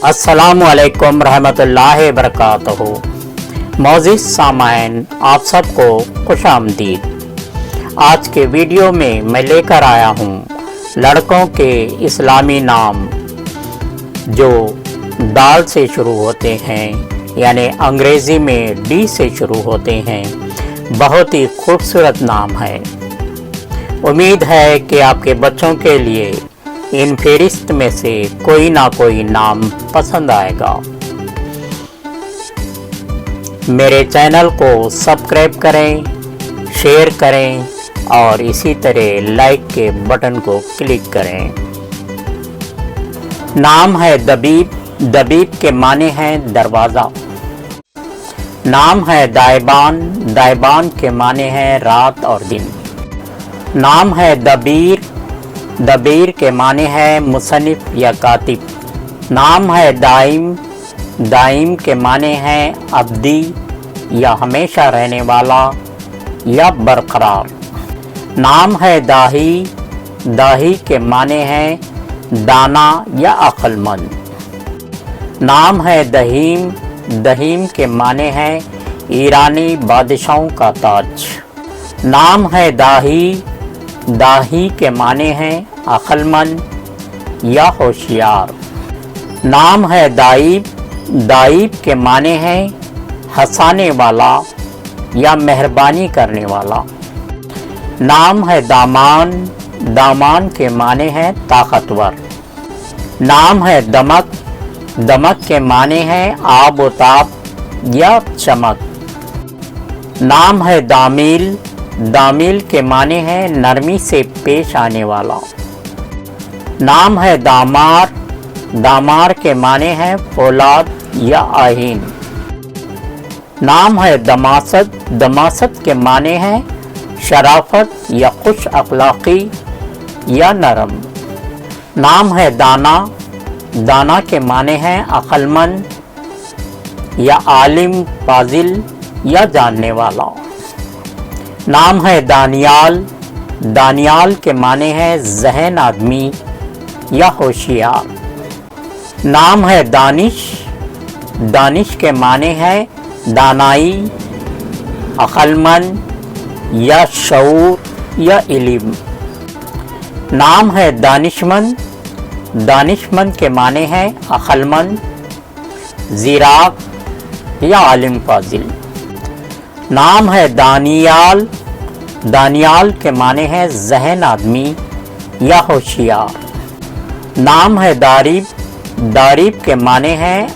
السلام علیکم رحمۃ اللہ وبرکاتہ۔ معزز سامعین، آپ سب کو خوش آمدید۔ آج کے ویڈیو میں لے کر آیا ہوں لڑکوں کے اسلامی نام جو دال سے شروع ہوتے ہیں، یعنی انگریزی میں ڈی سے شروع ہوتے ہیں۔ بہت ہی خوبصورت نام ہے۔ امید ہے کہ آپ کے بچوں کے لیے ان فہرست میں سے کوئی نہ کوئی نام پسند آئے گا۔ میرے چینل کو سبسکرائب کریں، شیئر کریں اور اسی طرح لائک کے بٹن کو کلک کریں۔ نام ہے دبیب۔ دبیب کے معنی ہیں دروازہ۔ نام ہے دائبان۔ دائبان کے معنی ہیں رات اور دن۔ نام ہے دبیر۔ دبیر کے معنی ہے مصنف یا کاتب۔ نام ہے دائم۔ دائم کے معنی ہے ابدی یا ہمیشہ رہنے والا یا برقرار۔ نام ہے داہی۔ داہی کے معنی ہے دانا یا عقل مند۔ نام ہے دہیم۔ دہیم کے معنی ہے ایرانی بادشاہوں کا تاج۔ نام ہے داہی۔ داہی کے معنی ہے عقل مند یا ہوشیار۔ نام ہے دائب۔ دائب کے معنی ہے ہنسانے والا یا مہربانی کرنے والا۔ نام ہے دامان۔ دامان کے معنی ہے طاقتور۔ نام ہے دمک۔ دمک کے معنی ہے آب و تاب یا چمک۔ نام ہے دامیل۔ دامیل کے معنی ہے نرمی سے پیش آنے والا۔ نام ہے دامار۔ دامار کے معنی ہے فولاد یا آہین۔ نام ہے دماست۔ دماست کے معنی ہے شرافت یا خوش اخلاقی یا نرم۔ نام ہے دانا۔ دانا کے معنی ہے عقل مند یا عالم، فاضل یا جاننے والا۔ نام ہے دانیال۔ دانیال کے معنی ہے ذہین آدمی یا ہوشیار۔ نام ہے دانش۔ دانش کے معنی ہے دانائی، عقل مند یا شعور یا علم۔ نام ہے دانشمند۔ دانشمند کے معنی ہے عقل مند، زیرک یا عالم فاضل۔ نام ہے دانیال۔ دانیال کے معنی ہے ذہین آدمی یا ہوشیار۔ نام ہے داریب۔ داریب کے معنی ہے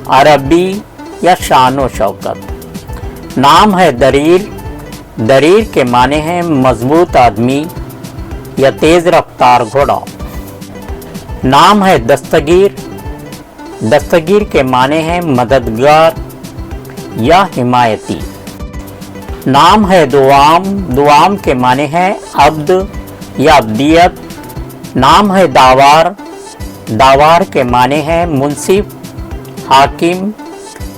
عربی یا شان و شوکت۔ نام ہے دریر۔ دریر کے معنی ہے مضبوط آدمی یا تیز رفتار گھوڑا۔ نام ہے دستگیر۔ دستگیر کے معنی ہے مددگار یا حمایتی۔ نام ہے دوام۔ دوام کے معنی ہے عبد یا عبدیت۔ نام ہے داوار۔ داوار کے معنی ہے منصف، حاکم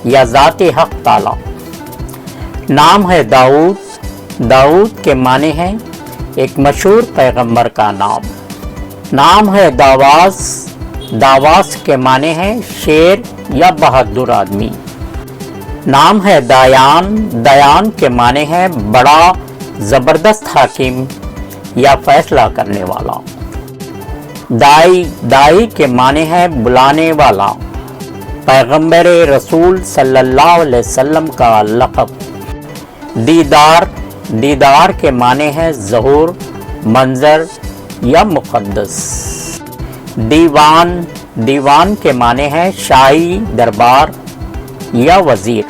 یا ذات حق تعالی۔ نام ہے داؤد۔ داؤد کے معنی ہے ایک مشہور پیغمبر کا نام۔ نام ہے داواس۔ داواس کے معنی ہے شیر یا بہادر آدمی۔ نام ہے دایان۔ دایان کے معنی ہے بڑا زبردست حاکم یا فیصلہ کرنے والا۔ دائی۔ دائی کے معنی ہے بلانے والا، پیغمبر رسول صلی اللہ علیہ وسلم کا لقب۔ دیدار۔ دیدار کے معنی ہے ظہور، منظر یا مقدس۔ دیوان۔ دیوان کے معنی ہے شاہی دربار یا وزیر۔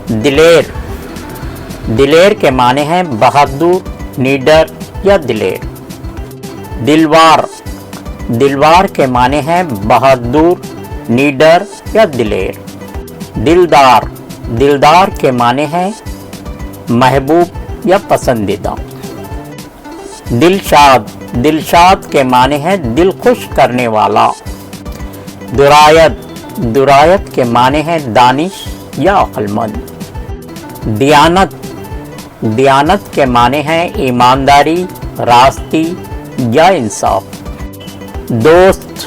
دلیر۔ دلیر کے معنی ہے بہادر، نیڈر یا دلیر۔ دلوار۔ دلوار کے معنی ہے بہادر، نیڈر یا دلیر۔ دلدار۔ دلدار کے معنی ہے محبوب یا پسندیدہ۔ دلشاد۔ دلشاد کے معنی ہے دل خوش کرنے والا۔ درایت۔ درایت کے معنی ہے دانش یا عقل مند۔ دیانت۔ دیانت کے معنی ہے ایمانداری، راستی یا انصاف۔ دوست۔